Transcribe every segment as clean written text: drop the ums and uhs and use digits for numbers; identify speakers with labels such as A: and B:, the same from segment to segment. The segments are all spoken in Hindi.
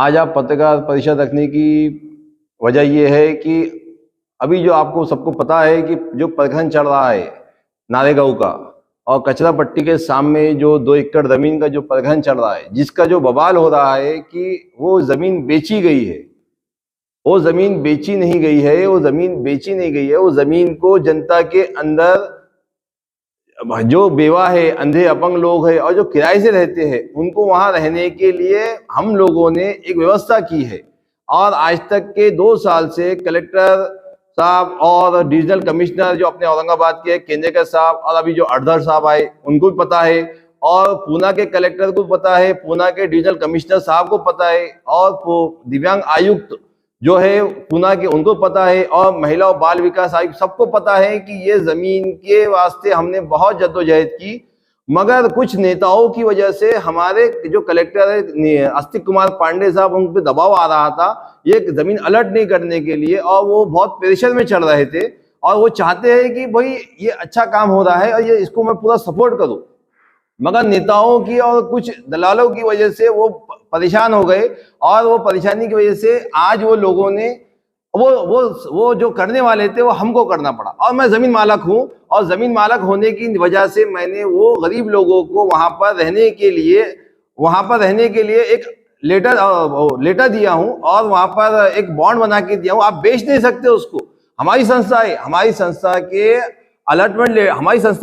A: आज आप पत्रकार परिषद रखने की वजह यह है कि अभी जो आपको सबको पता है कि जो प्रखंड चल रहा है नारेगांव का और कचरा पट्टी के सामने जो 2 एकड़ जमीन का जो प्रखंड चल रहा है, जिसका जो बवाल हो रहा है कि वो जमीन बेची गई है। वो जमीन बेची नहीं गई है, वो जमीन बेची नहीं गई है। वो जमीन को जनता के अंदर जो बेवा है, अंधे अपंग लोग हैं और जो किराए से रहते हैं, उनको वहां रहने के लिए हम लोगों ने एक व्यवस्था की है। और आज तक के 2 साल से कलेक्टर साहब और डिविजनल कमिश्नर जो अपने औरंगाबाद के केंद्र साहब और अभी जो अडधर साहब आए उनको भी पता है, और पूना के कलेक्टर को पता है, पूना के डिविजनल कमिश्नर साहब को पता है, और दिव्यांग आयुक्त जो है पूना के उनको पता है, और महिला और बाल विकास आयुक्त सबको पता है कि ये जमीन के वास्ते हमने बहुत जद्दोजहद की। मगर कुछ नेताओं की वजह से हमारे जो कलेक्टर है आस्तिक कुमार पांडे साहब, उन पर दबाव आ रहा था ये जमीन अलर्ट नहीं करने के लिए, और वो बहुत प्रेशर में चल रहे थे और वो चाहते हैं कि भाई ये अच्छा काम हो रहा है और ये इसको मैं पूरा सपोर्ट करूं। मगर नेताओं की और कुछ दलालों की वजह से वो परेशान हो गए, और वो परेशानी की वजह से आज वो लोगों ने वो जो करने वाले थे वो हमको करना पड़ा। और मैं जमीन मालक हूं, और जमीन मालक होने की वजह से मैंने वो गरीब लोगों को वहां पर रहने के लिए एक लेटर दिया हूं, और वहां पर एक बॉन्ड बना के दिया हूं। आप बेच नहीं सकते उसको। हमारी संस्था है, हमारी संस्था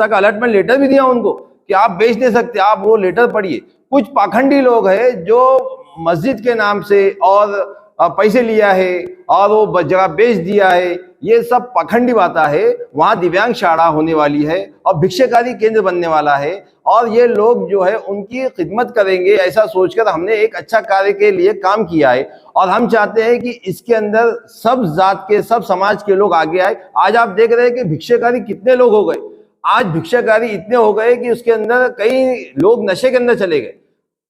A: का अलर्टमेंट लेटर भी दिया उनको कि आप बेच नहीं सकते, आप वो लेटर पढ़िए। कुछ पाखंडी लोग हैं जो मस्जिद के नाम से और पैसे लिया है और वो जगह बेच दिया है, ये सब पाखंडी बात है। वहां दिव्यांग शाला होने वाली है और भिक्षाकारी केंद्र बनने वाला है, और ये लोग जो है उनकी खिदमत करेंगे ऐसा सोचकर हमने एक अच्छा कार्य के लिए काम किया है। और हम चाहते हैं कि इसके अंदर सब जात के, सब समाज के लोग आगे आए। आज आप देख रहे हैं कि भिक्षाकारी कितने लोग हो गए। आज भिक्षाकारी इतने हो गए कि उसके अंदर कई लोग नशे के अंदर चले गए।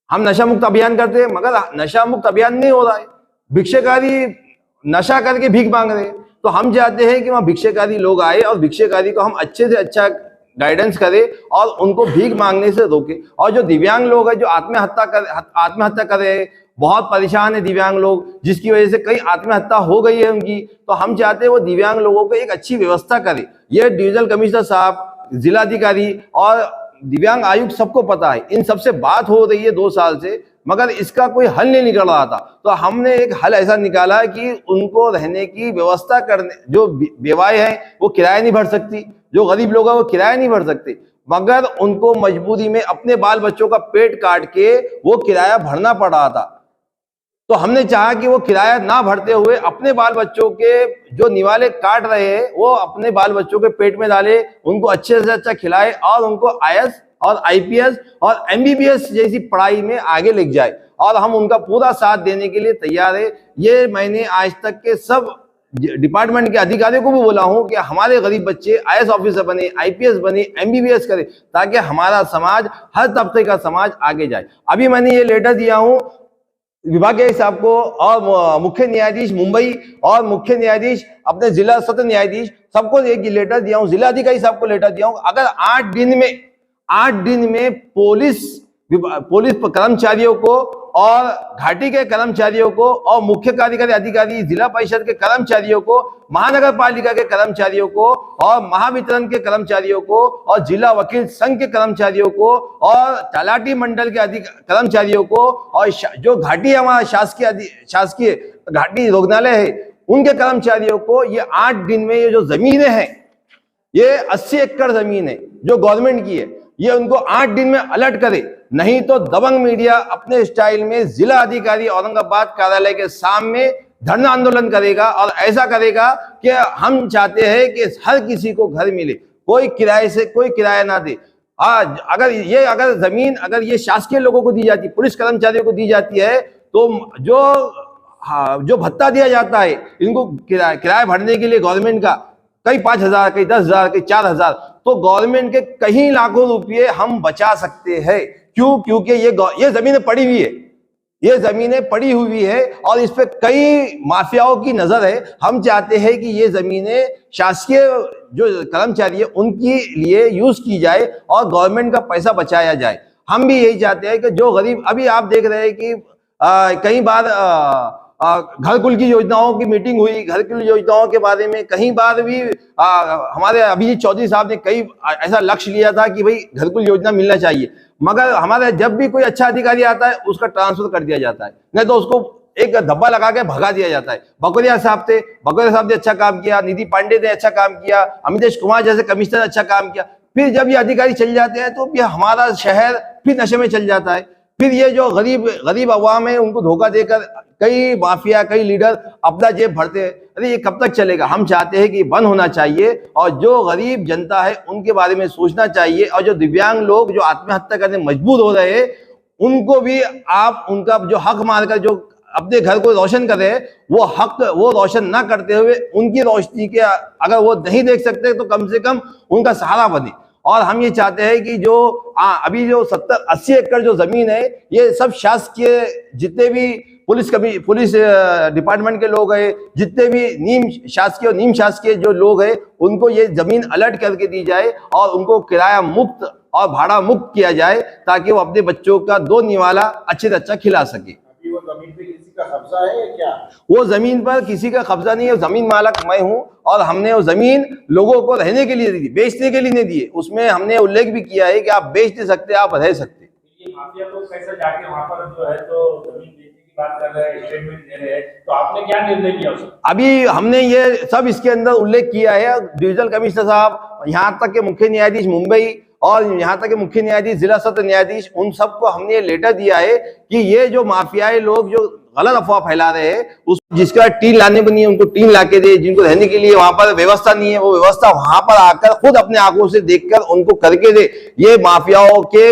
A: हम नशा मुक्त अभियान करते हैं, मगर नशा मुक्त अभियान नहीं हो रहा है। भिक्षाकारी नशा करके भीख मांग रहे हैं। तो हम चाहते हैं कि वहां भिक्षाकारी लोग आए और भिक्षाकारी को हम अच्छे से अच्छा गाइडेंस करें और उनको भीख मांगने से रोके। और जो दिव्यांग लोग हैं जो आत्महत्या कर रहे हैं, बहुत परेशान है दिव्यांग लोग, जिसकी वजह से कई आत्महत्या हो गई है उनकी, तो हम चाहते हैं वो दिव्यांग लोगों को एक अच्छी व्यवस्था करें। ये डिविजनल कमिश्नर साहब, जिलाधिकारी और दिव्यांग आयुक्त सबको पता है। इन सबसे बात हो रही है 2 साल से, मगर इसका कोई हल नहीं निकल रहा था। तो हमने एक हल ऐसा निकाला कि उनको रहने की व्यवस्था करने, जो बेवाएं हैं वो किराया नहीं भर सकती, जो गरीब लोग हैं वो किराया नहीं भर सकते, मगर उनको मजबूरी में अपने बाल बच्चों का पेट काट के वो किराया भरना पड़ रहा था। तो हमने चाहा कि वो किराया ना भरते हुए अपने बाल बच्चों के जो निवाले काट रहे हैं वो अपने बाल बच्चों के पेट में डाले, उनको अच्छे से अच्छा खिलाए और उनको आईएएस और आईपीएस और एमबीबीएस जैसी पढ़ाई में आगे ले जाए। और हम उनका पूरा साथ देने के लिए तैयार है। ये मैंने आज तक के सब डिपार्टमेंट के अधिकारियों को भी बोला हूं कि हमारे गरीब बच्चे आईएएस ऑफिसर बने, आईपीएस बने, एमबीबीएस करे, ताकि हमारा समाज, हर तबके का समाज आगे जाए। अभी मैंने ये लेटर दिया हूं विभागीय साहब को, और मुख्य न्यायाधीश मुंबई और मुख्य न्यायाधीश अपने जिला सत्र न्यायाधीश सबको एक लेटर दिया हूं, जिलाधिकारी साहब को लेटर दिया हूं। अगर 8 दिन में पुलिस कर्मचारियों को और घाटी के कर्मचारियों को और मुख्य कार्यकारी अधिकारी, जिला परिषद के कर्मचारियोयों को, महानगर पालिका के कर्मचारियों को और महावितरण के कर्मचारियों को और जिला वकील संघ के कर्मचारियों को और तलाटी मंडल के कर्मचारियों को और जो घाटी हमारा शासकीय घाटी रोगनालय है उनके कर्मचारियों को, ये 8 दिन में ये जो जमीनें हैं, ये 80 एकड़ जमीन है जो गवर्नमेंट की है, ये उनको 8 दिन में अलर्ट करे। नहीं तो दबंग मीडिया अपने स्टाइल में जिला अधिकारी औरंगाबाद कार्यालय के सामने धरना आंदोलन करेगा और ऐसा करेगा कि हम चाहते हैं कि हर किसी को घर मिले, कोई किराया ना दे। आज अगर जमीन अगर ये शासकीय लोगों को दी जाती, पुलिस कर्मचारियों को दी जाती है, तो जो भत्ता दिया जाता है इनको किराया भरने के लिए गवर्नमेंट का, कई 5,000, कई 10,000, कई 4,000, तो गवर्नमेंट के कई लाखों रुपये हम बचा सकते हैं। क्यों? क्योंकि ये जमीनें पड़ी हुई है, ये जमीनें पड़ी हुई है और इस पे कई माफियाओं की नजर है। हम चाहते हैं कि ये जमीनें शासकीय जो कर्मचारी है उनके लिए यूज की जाए और गवर्नमेंट का पैसा बचाया जाए। हम भी यही चाहते हैं कि जो गरीब, अभी आप देख रहे हैं कि कई बार घर कुल की योजनाओं की मीटिंग हुई, घर कुल योजनाओं के बारे में कई बार भी हमारे अभिजीत चौधरी साहब ने कई ऐसा लक्ष्य लिया था कि भाई घर कुल योजना मिलना चाहिए, मगर हमारे जब भी कोई अच्छा अधिकारी आता है उसका ट्रांसफर कर दिया जाता है, नहीं तो उसको एक धब्बा लगा के भगा दिया जाता है। बकोरिया साहब थे, बकोरिया साहब ने अच्छा काम किया, निधि पांडे ने अच्छा काम किया, अमितेश कुमार जैसे कमिश्नर अच्छा काम किया, फिर जब ये अधिकारी चल जाते हैं तो ये हमारा शहर फिर नशे में चल जाता है। फिर ये जो गरीब अवाम है उनको धोखा देकर कई माफिया, कई लीडर अपना जेब भरते हैं। अरे ये कब तक चलेगा? हम चाहते हैं कि बंद होना चाहिए और जो गरीब जनता है उनके बारे में सोचना चाहिए, और जो दिव्यांग लोग जो आत्महत्या करने मजबूर हो रहे हैं उनको भी आप उनका जो हक मानकर जो अपने घर को रोशन कर रहे हैं वो हक वो रोशन ना करते हुए उनकी रोशनी के अगर वो नहीं देख सकते तो कम से कम उनका सहारा बने। और हम ये चाहते हैं कि जो अभी जो 70-80 एकड़ जो जमीन है ये सब शासकीय, जितने भी पुलिस डिपार्टमेंट के लोग हैं, जितने भी नीम शासकीय और नीम शासकीय जो लोग हैं उनको ये जमीन अलर्ट करके दी जाए और उनको किराया मुक्त और भाड़ा मुक्त किया जाए ताकि वो अपने बच्चों का 2 निवाला अच्छे से अच्छा खिला सके।
B: वो जमीन पे किसी का कब्जा है क्या?
A: वो जमीन पर किसी का कब्जा नहीं है, जमीन मालक मैं हूं और हमने वो जमीन लोगों को रहने के लिए दी थी, बेचने के लिए नहीं दी है। उसमें हमने उल्लेख भी किया है कि आप बेच नहीं सकते, आप रह सकते।
B: ये माफिया लोग कैसे जाके वहां पर जो है तो जमीन बेचने की बात कर रहे हैं, स्टेटमेंट दे रहे हैं, तो आपने क्या निर्णय लिया उसमें?
A: अभी हमने ये सब इसके अंदर उल्लेख किया है। डिविजनल कमिश्नर साहब, यहाँ तक के मुख्य न्यायाधीश मुंबई और यहाँ तक के मुख्य न्यायाधीश, जिला सत्र न्यायाधीश, उन सबको हमने लेटर दिया है कि ये जो माफियाई लोग जो गलत अफवाह फैला रहे हैं, उस जिसका टीम लाने को नहीं है उनको टीम लाके दे, जिनको रहने के लिए वहां पर व्यवस्था नहीं है वो व्यवस्था वहां पर आकर खुद अपने आंखों से देखकर उनको करके दे। ये माफियाओं के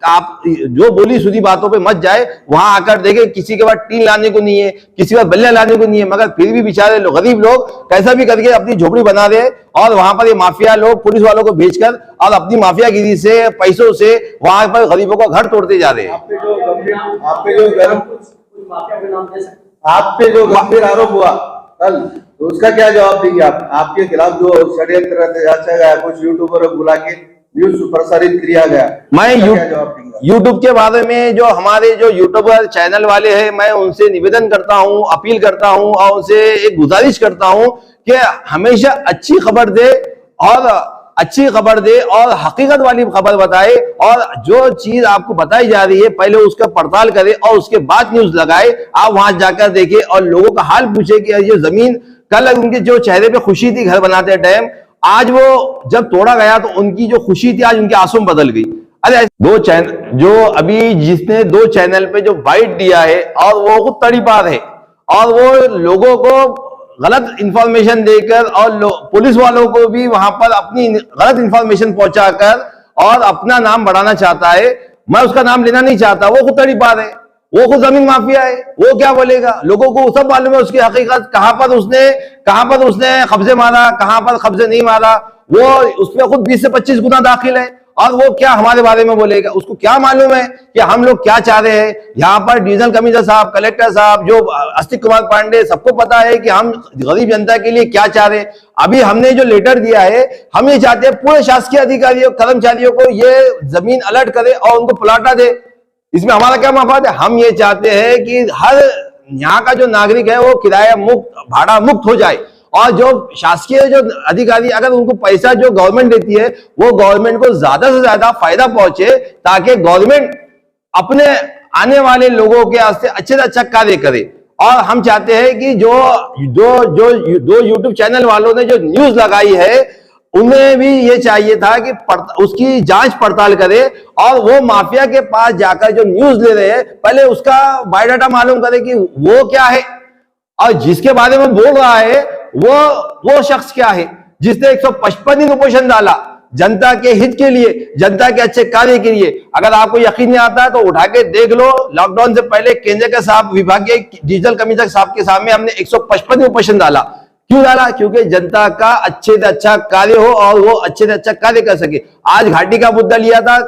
A: आप जो बोली सुधी बातों पे मत जाए, वहां आकर देखे किसी के बाद टीन लाने को नहीं है, किसी के बाद बल्ले लाने को नहीं है, मगर फिर भी बेचारे गरीब लोग कैसा भी करके अपनी झोपड़ी बना रहे और वहां पर ये माफिया लोग पुलिस वालों को भेजकर और अपनी माफियागिरी से पैसों से वहां पर गरीबों का घर तोड़ते जा रहे हैं।
B: आप पे जो गंभीर आरोप हुआ कल, तो उसका क्या जवाब देंगे आप? आपके खिलाफ जो षड्यंत्र रचा गया, कुछ यूट्यूबर बुला के न्यूज प्रसारित किया गया, मैं यूट्यूब के बारे में जो हमारे जो यूट्यूबर चैनल वाले हैं, मैं उनसे निवेदन करता हूं, अपील करता हूं और उनसे एक गुजारिश करता हूं कि हमेशा अच्छी खबर दे और हकीकत वाली खबर बताए, और जो चीज आपको बताई जा रही है पहले उसका पड़ताल करे और उसके बाद न्यूज लगाए। आप वहां जाकर देखिए और लोगों का हाल पूछे कि ये जमीन, कल उनके जो चेहरे पे खुशी थी घर बनाते टाइम, आज वो जब तोड़ा गया तो उनकी जो खुशी थी आज उनके आंसू में बदल गई। अरे 2 चैनल जो अभी जिसने 2 चैनल पे जो बाइट दिया है और वो खुद तड़ीपार है और वो लोगों को गलत इंफॉर्मेशन देकर और पुलिस वालों को भी वहां पर अपनी गलत इंफॉर्मेशन पहुंचाकर और अपना नाम बढ़ाना चाहता है। मैं उसका नाम लेना नहीं चाहता, वो खुद तड़ीपार है, वो खुद जमीन माफिया है, वो क्या बोलेगा? लोगों को सब मालूम है उसकी हकीकत, कहां पर उसने कब्जे मारा, कहां पर कब्जे नहीं मारा, वो उसमें खुद 20 से 25 गुना दाखिल है और वो क्या हमारे बारे में बोलेगा? उसको क्या मालूम है कि हम लोग क्या चाह रहे हैं? यहाँ पर डिविजनल कमिश्नर साहब, कलेक्टर साहब, जो अस्तिक कुमार पांडे, सबको पता है कि हम गरीब जनता के लिए क्या चाह रहे हैं। अभी हमने जो लेटर दिया है, हम ये चाहते हैं पूरे शासकीय अधिकारियों, कर्मचारियों को ये जमीन अलर्ट करे और उनको प्लाटा दे। इसमें हमारा क्या मफाद है? हम ये चाहते हैं कि हर यहाँ का जो नागरिक है वो किराया मुक्त, भाड़ा मुक्त हो जाए, और जो शासकीय जो अधिकारी अगर उनको पैसा जो गवर्नमेंट देती है वो गवर्नमेंट को ज्यादा से ज्यादा फायदा पहुंचे, ताकि गवर्नमेंट अपने आने वाले लोगों के वास्ते अच्छे से अच्छा कार्य करे। और हम चाहते हैं कि जो 2 यूट्यूब चैनल वालों ने जो न्यूज लगाई है उन्हें भी ये चाहिए था कि उसकी जांच पड़ताल करे और वो माफिया के पास जाकर जो न्यूज ले रहे हैं पहले उसका बायोडाटा मालूम करे कि वो क्या है और जिसके बारे में बोल रहा है वो शख्स क्या है, जिसने 155 दिन उपोषण डाला जनता के हित के लिए, जनता के अच्छे कार्य के लिए। अगर आपको यकीन नहीं आता है तो उठा के देख लो, लॉकडाउन से पहले केंद्र के साहब विभागीय डिजिटल कमिश्नर साहब के सामने हमने 155 दिन उपोषण डाला। क्यों डाला? क्योंकि जनता का अच्छे से अच्छा कार्य हो और वो अच्छे से अच्छा कार्य कर सके। आज घाटी का मुद्दा लिया था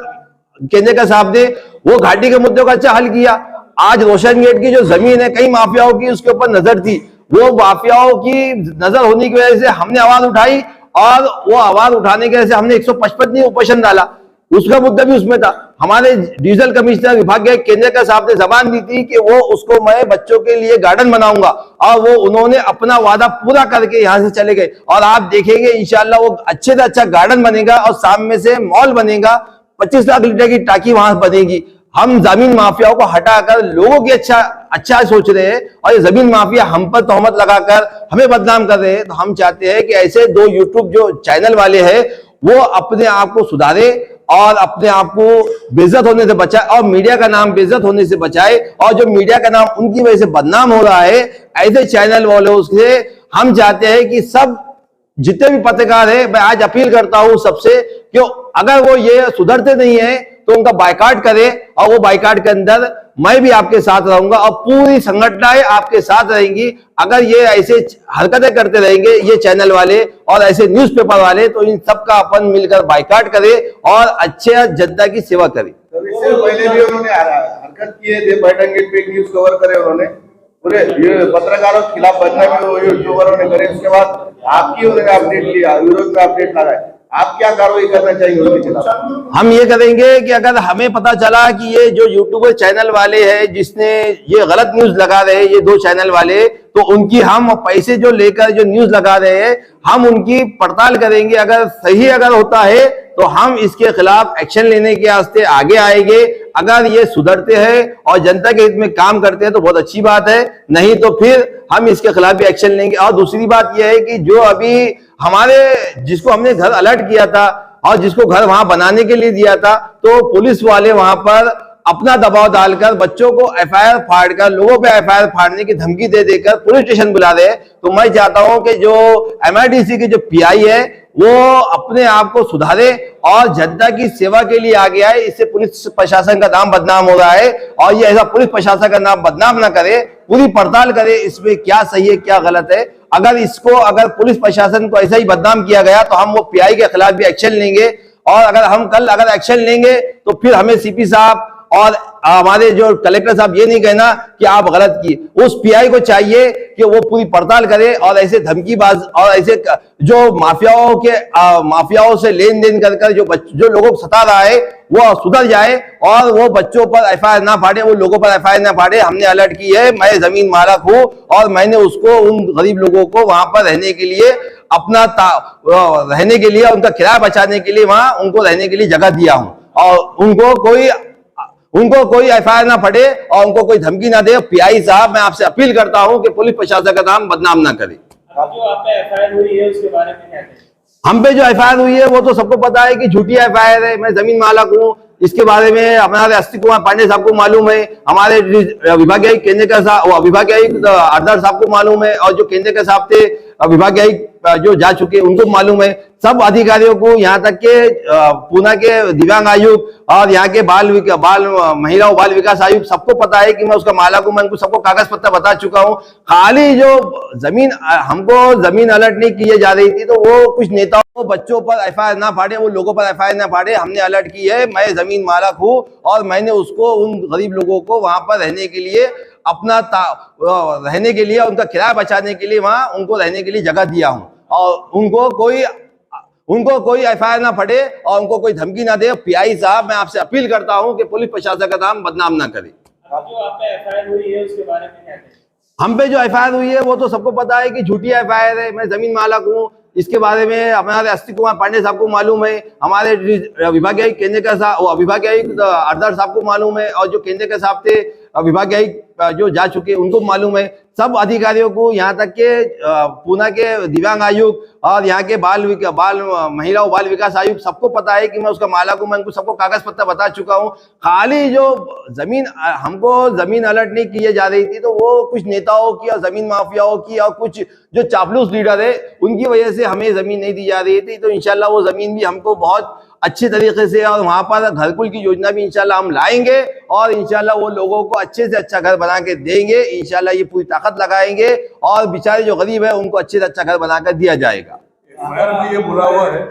B: केंद्र के साहब ने, वो घाटी के मुद्दों का अच्छा हल किया। आज रोशन गेट की जो जमीन है कई माफियाओं की उसके ऊपर नजर थी, वो माफियाओं की नजर होने की वजह से हमने आवाज उठाई और वो आवाज उठाने की वजह से हमने 155 दिन उपोषण डाला। उसका मुद्दा भी उसमें था। हमारे डिविजनल कमिश्नर विभाग के केंद्र का साहब ने जबान दी थी कि वो उसको मैं बच्चों के लिए गार्डन बनाऊंगा, और वो उन्होंने अपना वादा पूरा करके यहां से चले गए। और आप देखेंगे इंशाल्लाह वो अच्छे से अच्छा गार्डन बनेगा और सामने से मॉल बनेगा, 25 लाख लीटर की टाकी वहां बनेगी। हम जमीन माफियाओं को हटाकर लोगों की अच्छा सोच रहे हैं, और ये जमीन माफिया हम पर तोहमत लगाकर हमें बदनाम कर रहे हैं। तो हम चाहते हैं कि ऐसे दो यूट्यूब जो चैनल वाले हैं वो अपने आप को सुधारे और अपने आप को बेइज्जत होने से बचाए, और मीडिया का नाम बेइज्जत होने से बचाए। और जो मीडिया का नाम उनकी वजह से बदनाम हो रहा है, ऐसे चैनल वाले उससे हम चाहते हैं कि सब जितने भी पत्रकार है, मैं आज अपील करता हूं सबसे कि अगर वो ये सुधरते नहीं है तो उनका बायकॉट करे, और वो बायकॉट के अंदर मैं भी आपके साथ रहूंगा और पूरी संगठनाएं आपके साथ रहेंगी। अगर ये ऐसे हरकतें करते रहेंगे ये चैनल वाले और ऐसे न्यूज़पेपर वाले, तो इन सब का अपन मिलकर बायकॉट करे और अच्छे जनता की सेवा करे।
C: इससे पहले भी उन्होंने हरकत की है, बैठक पे न्यूज कवर करे उन्होंने, पूरे ये पत्रकारों के खिलाफ बदनामी यूट्यूबरों ने करे। उसके बाद आपकी उन्होंने अपडेट लिया, विरोध में अपडेट लगाया, आप क्या कार्रवाई करना चाहेंगे उनके खिलाफ?
B: हम ये करेंगे कि अगर हमें पता चला कि ये जो यूट्यूबर चैनल वाले हैं जिसने ये गलत न्यूज लगा रहे हैं, ये दो चैनल वाले, तो उनकी हम पैसे जो लेकर जो न्यूज लगा रहे हैं हम उनकी पड़ताल करेंगे। अगर सही अगर होता है तो हम इसके खिलाफ एक्शन लेने के वास्ते आगे आएंगे। अगर ये सुधरते हैं और जनता के हित में काम करते हैं तो बहुत अच्छी बात है, नहीं तो फिर हम इसके खिलाफ भी एक्शन लेंगे। और दूसरी बात यह है कि जो अभी हमारे जिसको हमने घर अलर्ट किया था और जिसको घर वहां बनाने के लिए दिया था, तो पुलिस वाले वहां पर अपना दबाव डालकर बच्चों को एफआईआर फाड़कर, लोगों पे एफआईआर फाड़ने की धमकी दे देकर पुलिस स्टेशन बुला रहे हैं। तो मैं चाहता हूं कि जो एमआईडीसी के जो पीआई है वो अपने आप को सुधारे और जनता की सेवा के लिए आगे आए। इससे पुलिस प्रशासन का नाम बदनाम हो रहा है, और ये ऐसा पुलिस प्रशासन का नाम बदनाम ना करे, पूरी पड़ताल करे इसमें क्या सही है क्या गलत है। अगर पुलिस प्रशासन को ऐसा ही बदनाम किया गया तो हम वो पीआई के खिलाफ भी एक्शन लेंगे। और अगर हम कल एक्शन लेंगे तो फिर हमें सीपी साहब और हमारे जो कलेक्टर साहब ये नहीं कहना कि आप गलत किए। उस पीआई को चाहिए कि वो पूरी पड़ताल करे और ऐसे धमकीबाज और ऐसे जो माफियाओं से लेन देन कर जो लोगों को सता रहा है वो सुधर जाए और वो बच्चों पर एफआईआर ना फाड़े, वो लोगों पर एफआईआर ना फाड़े। हमने अलर्ट की है, मैं जमीन मालक हूं और मैंने उसको उन गरीब लोगों को वहां पर रहने के लिए रहने के लिए उनका किराया बचाने के लिए वहां उनको रहने के लिए जगह दिया हूं, और उनको कोई एफआईआर ना फटे और उनको कोई धमकी ना दे। पीआई साहब मैं आपसे अपील करता हूं कि पुलिस प्रशासन का नाम बदनाम ना करे।
D: जो आप पे एफआईआर हुई है उसके बारे में क्या कहें?
B: हम पे जो एफआईआर हुई है वो तो सबको पता है कि झूठी एफआईआर है। मैं जमीन मालक हूं, इसके बारे में हमारे अस्ति कुमार पांडे साहब को मालूम है, हमारे विभागीय आयुक्त केंद्र का विभागीय आयुक्त आधार साहब को मालूम है, और जो केंद्र के साहब थे विभागीय आयुक्त जो जा चुके उनको मालूम है। सब अधिकारियों को, यहाँ तक के पूना के दिव्यांग आयुक्त और यहाँ के महिला और बाल विकास आयुक्त सबको पता है कि मैं उसका मालक हूं। मैं उनको सबको कागज पत्र बता चुका हूं। खाली जो हमको जमीन अलर्ट नहीं की जा रही थी तो वो कुछ नेताओं को बच्चों पर एफआईआर ना फाड़े, वो लोगों पर एफआईआर ना फाड़े। हमने अलर्ट की है, मैं जमीन मालक हूं और मैंने उसको उन गरीब लोगों को वहां पर रहने के लिए रहने के लिए उनका किराया बचाने के लिए वहां उनको रहने के लिए जगह दिया हूं, और उनको कोई एफआईआर ना फटे और उनको कोई धमकी ना दे। पीआई साहब मैं आपसे अपील करता हूं कि पुलिस प्रशासन का नाम बदनाम ना करे।
D: जो आप पे एफआईआर हुई है उसके बारे में क्या कहें?
B: हम पे जो एफआईआर हुई है वो तो सबको पता है कि झूठी एफआईआर है। मैं जमीन मालक हूं, इसके बारे में हमारे अस्ति कुमार पांडे साहब को मालूम है, हमारे विभागीय आयुक्त केंद्र का विभागीय आयुक्त आधार साहब को मालूम है, और जो केंद्र के साहब थे विभागीय आयुक्त जो जा चुके उनको मालूम है। सब अधिकारियों को, यहाँ तक के पूना के दिव्यांग आयुक्त और यहाँ के महिला और बाल विकास आयुक्त सबको पता है कि मैं उसका मालक हूं। मैं उनको सबको कागज पत्र बता चुका हूं। खाली जो हमको जमीन अलर्ट नहीं की जा रही थी तो वो कुछ नेताओं की और जमीन माफियाओं की और कुछ जो चापलूस लीडर है उनकी वजह से हमें जमीन नहीं दी जा रही थी। तो इंशाल्लाह वो जमीन भी हमको बहुत अच्छे तरीके से, और वहां पर घरकुल की योजना भी इंशाल्लाह हम लाएंगे और इंशाल्लाह वो लोगों को अच्छे से अच्छा घर बना के देंगे। इंशाल्लाह ये पूरी ताकत लगाएंगे और बेचारे जो गरीब है उनको अच्छे से अच्छा घर बनाकर दिया जाएगा।
E: एफआईआर में ये बोला हुआ है,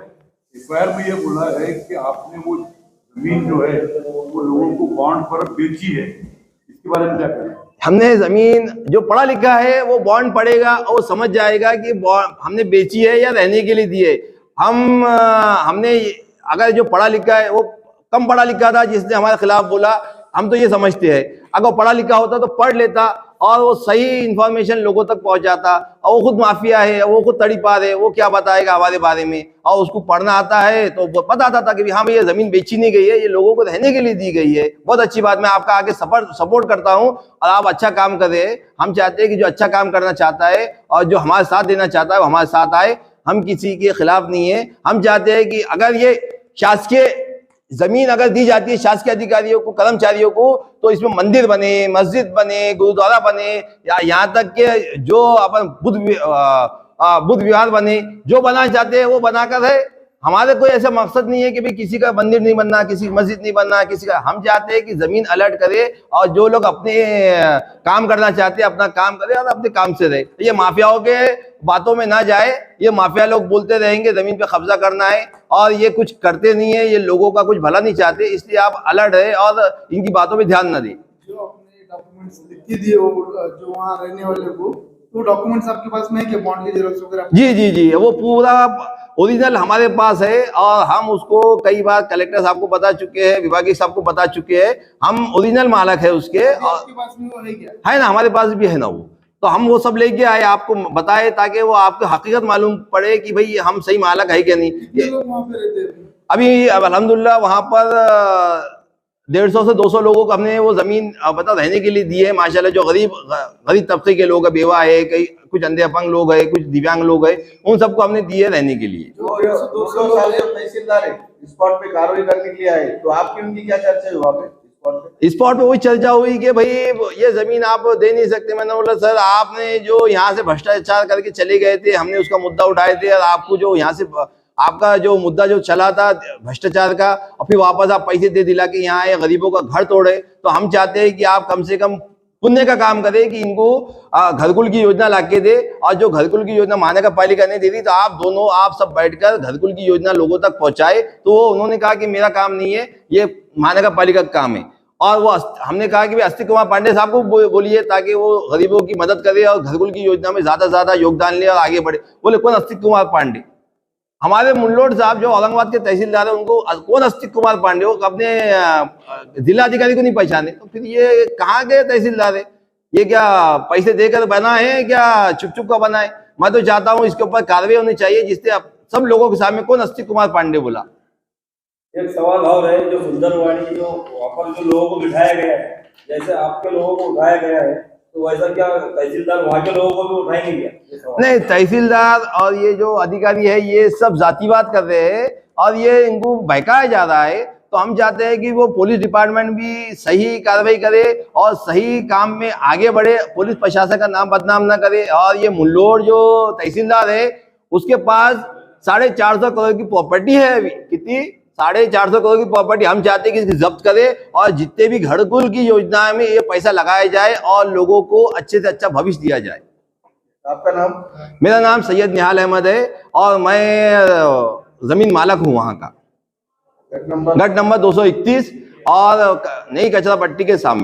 E: एफआईआर में ये बोला है कि आपने वो जमीन जो है वो लोगों को बॉन्ड पर बेची है, इसके बारे में क्या कहें? हमने
B: जमीन जो पढ़ा लिखा है वो बॉन्ड पड़ेगा और वो समझ जाएगा कि हमने बेची है या रहने के लिए दी है। हमने अगर जो पढ़ा लिखा है वो कम पढ़ा लिखा था जिसने हमारे खिलाफ बोला, हम तो ये समझते हैं अगर वो पढ़ा लिखा होता तो पढ़ लेता और वो सही इंफॉर्मेशन लोगों तक पहुंचाता। और वो खुद माफिया है, वो खुद तड़ीपार है, वो क्या बताएगा हमारे बारे में। और उसको पढ़ना आता है तो वो पता था कि हाँ भाई ये जमीन बेची नहीं गई है, ये लोगों को रहने के लिए दी गई है। बहुत अच्छी बात, मैं आपका आगे सपोर्ट करता हूँ और आप अच्छा काम कर रहे हैं। हम चाहते हैं कि जो अच्छा काम करना चाहता है और जो हमारे साथ देना चाहता है वो हमारे साथ आए। हम किसी के खिलाफ नहीं है। हम चाहते हैं कि अगर ये शासकीय जमीन अगर दी जाती है शासकीय अधिकारियों को, कर्मचारियों को, तो इसमें मंदिर बने, मस्जिद बने, गुरुद्वारा बने, या यहाँ तक के जो अपन बुद्ध विहार बने, जो बनाना चाहते हैं वो बनाकर है। हमारे कोई ऐसा मकसद नहीं है कि भाई किसी का मंदिर नहीं बनना, किसी की मस्जिद नहीं बनना, किसी का। हम चाहते हैं कि जमीन अलर्ट करे और जो लोग अपने काम करना चाहते हैं अपना काम करे और अपने काम से रहे। ये माफियाओं के बातों में ना जाए। ये माफिया लोग बोलते रहेंगे जमीन पे कब्जा करना है और ये कुछ करते नहीं है, ये लोगों का कुछ भला नहीं चाहते। इसलिए आप अलर्ट रहे और इनकी बातों पे ध्यान न दें।
F: जो अपने डॉक्यूमेंट्स लिख के दिए जो वहाँ रहने वाले को, तो डॉक्यूमेंट्स आपके पास नहीं क्या, बॉन्ड की जेरॉक्स वगैरह?
B: जी, वो पूरा ओरिजिनल हमारे पास है और हम उसको कई बार कलेक्टर साहब को बता चुके हैं, विभागीय साहब को बता चुके हैं। हम ओरिजिनल मालक है उसके।
F: आपके पास में वो है क्या?
B: है ना, हमारे पास भी है ना वो। तो हम वो सब लेके आए, आपको बताए ताकि वो आपको हकीकत मालूम पड़े कि भाई हम सही मालक है क्या नहीं।
F: कितने लोग वहाँ पे रहते हैं?
B: अभी अल्हम्दुलिल्लाह वहां पर 150 से 200 लोगों को हमने वो जमीन बता रहने के लिए दी है माशाल्लाह। जो गरीब तबके के लोग है, बेवा है, कई कुछ अंधे अपंग लोग है, कुछ दिव्यांग लोग है, उन सबको हमने दी है रहने के लिए।
C: जो 200 साल के तहसीलदार है स्पॉट पे कार्रवाई करने के लिए आए, तो आपकी उनकी क्या चर्चा हुई वहाँ पे
B: स्पॉट पे? वही चर्चा हुई कि भाई ये जमीन आप दे नहीं सकते। मैंने बोला सर आपने जो यहाँ से भ्रष्टाचार करके चले गए थे, हमने उसका मुद्दा उठाए थे और आपको जो यहाँ से आपका जो मुद्दा जो चला था भ्रष्टाचार का, और फिर वापस आप पैसे दे दिला के यहाँ आए, गरीबों का घर तोड़े। तो हम चाहते हैं कि आप कम से कम पुण्य का काम करें कि इनको घरकुल की योजना लाके दे। और जो घरकुल की योजना महानगर पालिका नहीं दे रही, तो आप सब बैठकर घरकुल की योजना लोगों तक पहुंचाए। तो उन्होंने कहा कि मेरा काम नहीं है, ये महानगर पालिका का काम है। और वो हमने कहा कि अस्तिक कुमार पांडे साहब को बोलिए ताकि वो गरीबों की मदद करे और घरकुल की योजना में ज्यादा से ज्यादा योगदान ले और आगे बढ़े। बोले कौन अस्तिक कुमार पांडे? हमारे मुल्लोड साहब जो औरंगाबाद के तहसीलदार है, उनको कौन अस्तिक कुमार पांडे? वो अपने जिलाधिकारी को नहीं पहचाने। तो फिर ये कहाँ के तहसीलदार है? ये क्या पैसे देकर बना है, क्या चुप का बना है? मैं तो चाहता हूँ इसके ऊपर कार्रवाई होनी चाहिए, जिससे सब लोगों के सामने कौन अस्तिक कुमार पांडे बोला।
G: एक सवाल और है, जो सुंदरवाड़ी जो वहाँ पर जो लोगों को बिठाया गया है, जैसे आपके लोगों को उठाया गया है, तो वैसा क्या तहसीलदार वहाँ के लोगों को भी उठाएंगे क्या?
B: नहीं, तहसीलदार और ये जो अधिकारी है ये सब जातिवाद कर रहे हैं और ये इनको बहकाया जा रहा है। तो हम चाहते हैं कि वो पुलिस डिपार्टमेंट भी सही कार्रवाई करे और सही काम में आगे बढ़े, पुलिस प्रशासन का नाम बदनाम ना करे। और ये मुल्लोड जो तहसीलदार है उसके पास 450 करोड़ की प्रॉपर्टी है। अभी कितनी? 450 करोड़ की प्रॉपर्टी। हम चाहते हैं कि इसकी जब्त करे और जितने भी घरकुल की योजना में ये पैसा लगाया जाए और लोगों को अच्छे से अच्छा भविष्य दिया जाए।
C: आपका नाम?
B: मेरा नाम सैयद निहाल अहमद है और मैं जमीन मालक हूँ वहां का, गट नंबर 231 और नई कचरा पट्टी के सामने।